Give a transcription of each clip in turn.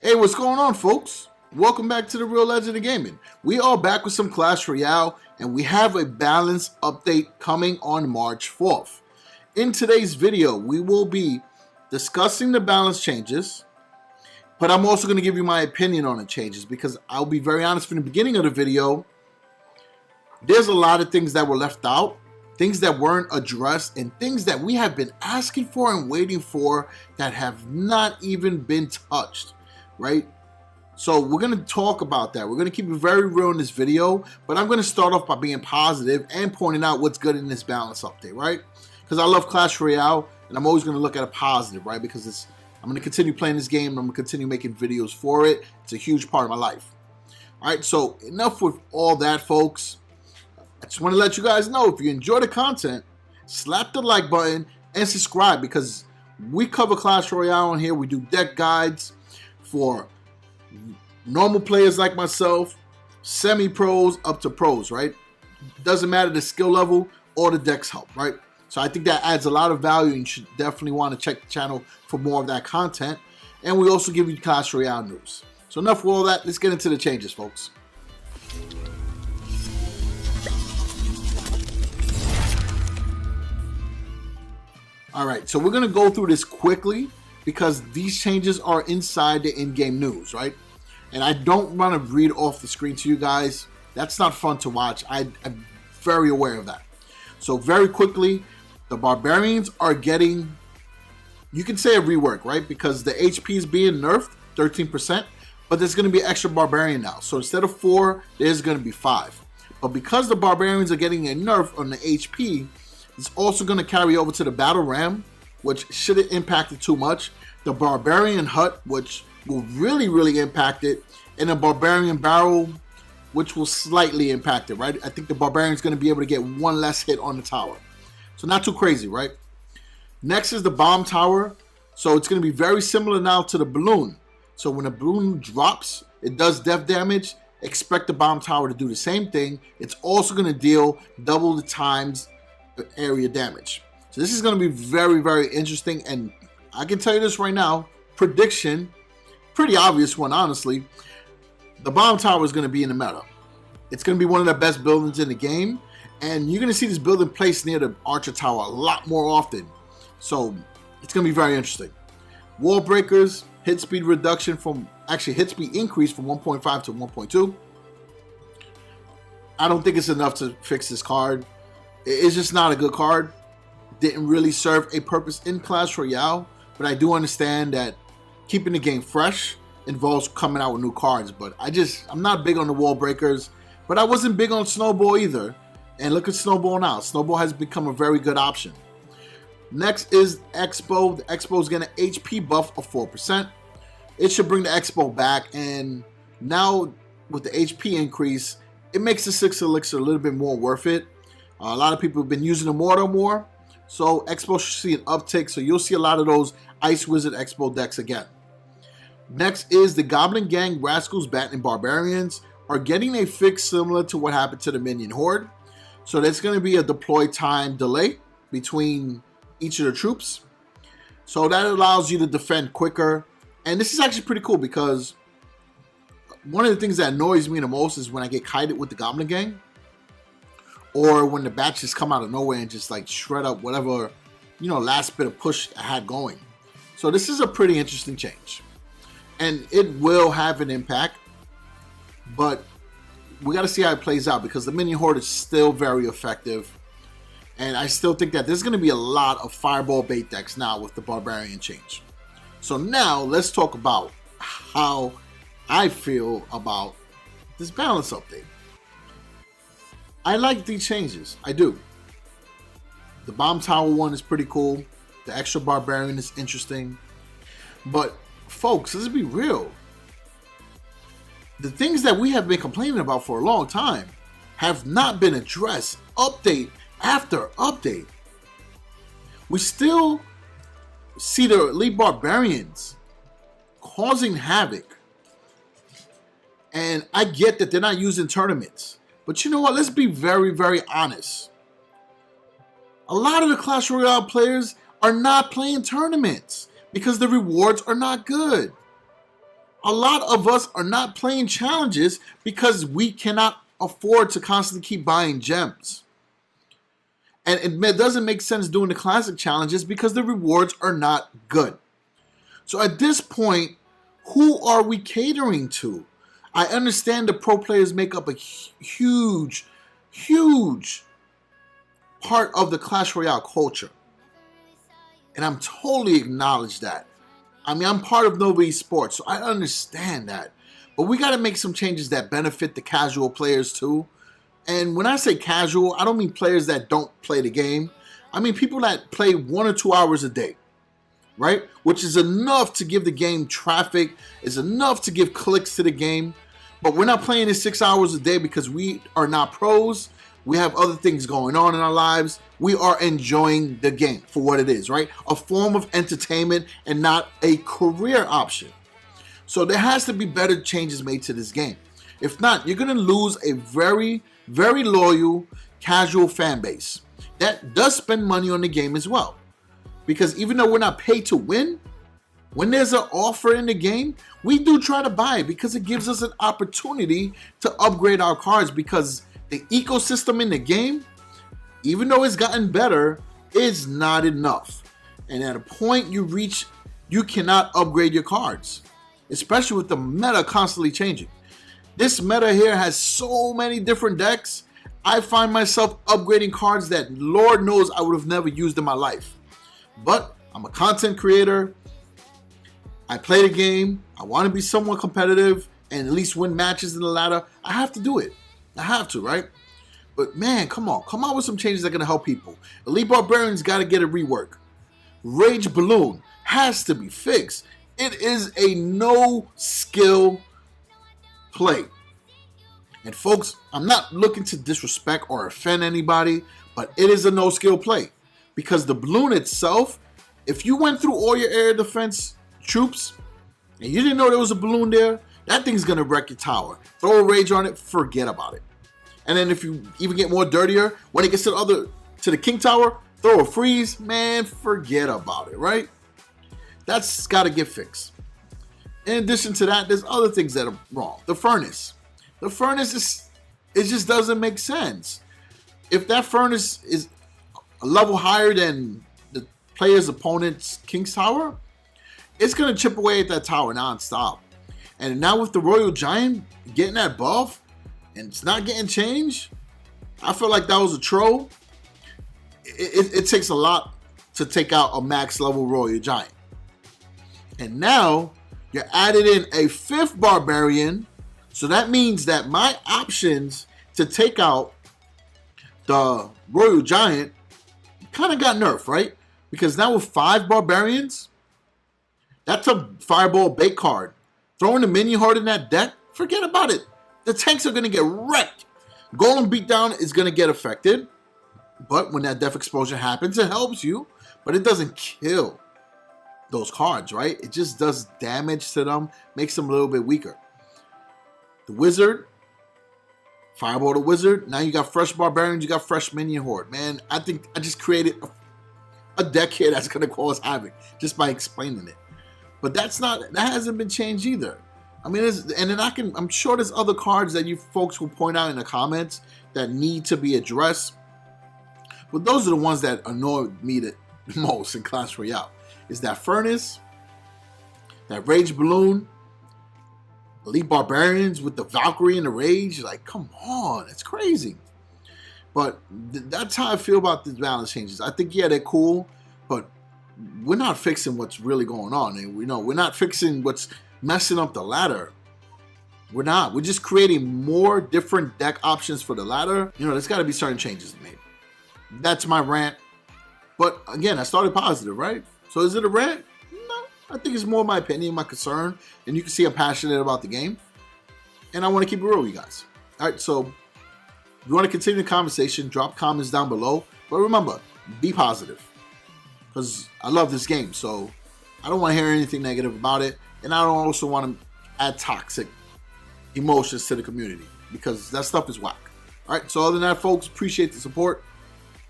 Hey, what's going on, folks? Welcome back to the Real Legend of Gaming. We are back with some Clash Royale, and we have a balance update coming on March 4th. In today's video, we will be discussing the balance changes, but I'm also going to give you my opinion on the changes because I'll be very honest from the beginning of the video, there's a lot of things that were left out, things that weren't addressed, and things that we have been asking for and waiting for that have not even been touched. Right? So we're going to talk about that. We're going to keep it very real in this video, but I'm going to start off by being positive and pointing out what's good in this balance update, right? Because I love Clash Royale, and I'm always going to look at a positive, right? Because I'm going to continue playing this game, and I'm going to continue making videos for it. It's a huge part of my life. All right, so enough with all that, folks. I just want to let you guys know, if you enjoy the content, slap the like button and subscribe, because we cover Clash Royale on here. We do deck guides for normal players like myself, semi-pros up to pros, right? Doesn't matter the skill level or the deck's help, right? So I think that adds a lot of value, and you should definitely want to check the channel for more of that content. And we also give you Clash Royale news. So enough of all that, let's get into the changes, folks. All right, so we're going to go through this quickly, because these changes are inside the in-game news, right? And I don't want to read off the screen to you guys. That's not fun to watch. I'm very aware of that. So very quickly, the Barbarians are getting, you can say a rework, right? Because the HP is being nerfed, 13%, but there's going to be extra Barbarian now. So instead of 4, there's going to be 5. But because the Barbarians are getting a nerf on the HP, it's also going to carry over to the Battle Ram, which shouldn't impact it too much. The Barbarian Hut, which will really impact it. And the Barbarian Barrel, which will slightly impact it, right? I think the Barbarian is going to be able to get one less hit on the tower. So not too crazy, right? Next is the Bomb Tower. So it's going to be very similar now to the Balloon. So when a Balloon drops, it does death damage. Expect the Bomb Tower to do the same thing. It's also going to deal double the times the area damage. So this is going to be very interesting, and I can tell you this right now, prediction, pretty obvious one, honestly. The Bomb Tower is going to be in the meta. It's going to be one of the best buildings in the game, and you're going to see this building placed near the Archer Tower a lot more often. So it's going to be very interesting. Wall Breakers, hit speed reduction from, actually hit speed increase from 1.5 to 1.2. I don't think it's enough to fix this card. It's just not a good card. Didn't really serve a purpose in Clash Royale, but I do understand that keeping the game fresh involves coming out with new cards. But I'm not big on the Wall Breakers, but I wasn't big on Snowball either. And look at Snowball now. Snowball has become a very good option. Next is Expo. The Expo is getting an HP buff of 4%. It should bring the Expo back, and now with the HP increase, it makes the 6 Elixir a little bit more worth it. A lot of people have been using Immortal more. So Expo should see an uptick, so you'll see a lot of those Ice Wizard Expo decks again. Next is the Goblin Gang, Rascals, Bat, and Barbarians are getting a fix similar to what happened to the Minion Horde. So there's going to be a deploy time delay between each of the troops. So that allows you to defend quicker. And this is actually pretty cool, because one of the things that annoys me the most is when I get kited with the Goblin Gang, or when the bats just come out of nowhere and just like shred up whatever, last bit of push I had going. So this is a pretty interesting change. And it will have an impact, but we got to see how it plays out, because the Minion Horde is still very effective. And I still think that there's going to be a lot of Fireball bait decks now with the Barbarian change. So now let's talk about how I feel about this balance update. I like these changes. I do. The Bomb Tower one is pretty cool. The extra Barbarian is interesting. But folks, let's be real. The things that we have been complaining about for a long time have not been addressed update after update. We still see the Elite Barbarians causing havoc. And I get that they're not using tournaments. But you know what? Let's be very honest. A lot of the Clash Royale players are not playing tournaments because the rewards are not good. A lot of us are not playing challenges because we cannot afford to constantly keep buying gems. And it doesn't make sense doing the classic challenges because the rewards are not good. So at this point, who are we catering to? I understand the pro players make up a huge part of the Clash Royale culture. And I'm totally acknowledge that. I mean, I'm part of Nova Esports, so I understand that. But we got to make some changes that benefit the casual players too. And when I say casual, I don't mean players that don't play the game. I mean people that play 1 or 2 hours a day, right? Which is enough to give the game traffic, is enough to give clicks to the game. But we're not playing it 6 hours a day because we are not pros. We have other things going on in our lives. We are enjoying the game for what it is, right? A form of entertainment and not a career option. So there has to be better changes made to this game. If not, you're going to lose a very loyal casual fan base that does spend money on the game as well. Because even though we're not paid to win, when there's an offer in the game, we do try to buy it because it gives us an opportunity to upgrade our cards, because the ecosystem in the game, even though it's gotten better, is not enough. And at a point you reach, you cannot upgrade your cards, especially with the meta constantly changing. This meta here has so many different decks. I find myself upgrading cards that Lord knows I would have never used in my life. But I'm a content creator. I play the game. I want to be somewhat competitive and at least win matches in the ladder. I have to do it. I have to, right? But man, come on with some changes that are going to help people. Elite Barbarians got to get a rework. Rage Balloon has to be fixed. It is a no skill play. And folks, I'm not looking to disrespect or offend anybody, but it is a no skill play. Because the balloon itself, if you went through all your air defense troops and you didn't know there was a balloon there, that thing's going to wreck your tower. Throw a rage on it, forget about it. And then if you even get more dirtier, when it gets to the king tower, throw a freeze, man, forget about it, right? That's got to get fixed. In addition to that, there's other things that are wrong. The furnace. The furnace it just doesn't make sense. If that furnace is a level higher than the player's opponent's king's tower, it's going to chip away at that tower nonstop. And now with the Royal Giant getting that buff and it's not getting changed, I feel like that was a troll. It takes a lot to take out a max level Royal Giant. And now you're added in a 5th Barbarian. So that means that my options to take out the Royal Giant kind of got nerfed, right? Because now with 5 Barbarians, that's a Fireball bait card. Throwing the minion horde in that deck, forget about it. The tanks are going to get wrecked. Golem Beatdown is going to get affected. But when that Death Explosion happens, it helps you. But it doesn't kill those cards, right? It just does damage to them, makes them a little bit weaker. The Wizard, Fireball the Wizard. Now you got fresh Barbarians, you got fresh Minion Horde. Man, I think I just created a deck here that's going to cause havoc just by explaining it. But that hasn't been changed either. I mean, I'm sure there's other cards that you folks will point out in the comments that need to be addressed. But those are the ones that annoy me the most in Clash Royale. Is that Furnace, that Rage Balloon, Elite Barbarians with the Valkyrie and the Rage. Like, come on, it's crazy. But that's how I feel about the balance changes. I think, yeah, they're cool, but we're not fixing what's really going on. And we're not fixing what's messing up the ladder. We're not. We're just creating more different deck options for the ladder. There's got to be certain changes made. That's my rant. But again, I started positive, right? So is it a rant? No. I think it's more my opinion, my concern. And you can see I'm passionate about the game. And I want to keep it real with you guys. All right, so if you want to continue the conversation, drop comments down below. But remember, be positive. Because I love this game, so I don't want to hear anything negative about it. And I don't also want to add toxic emotions to the community, because that stuff is whack. All right, so other than that, folks, appreciate the support.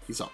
Peace out.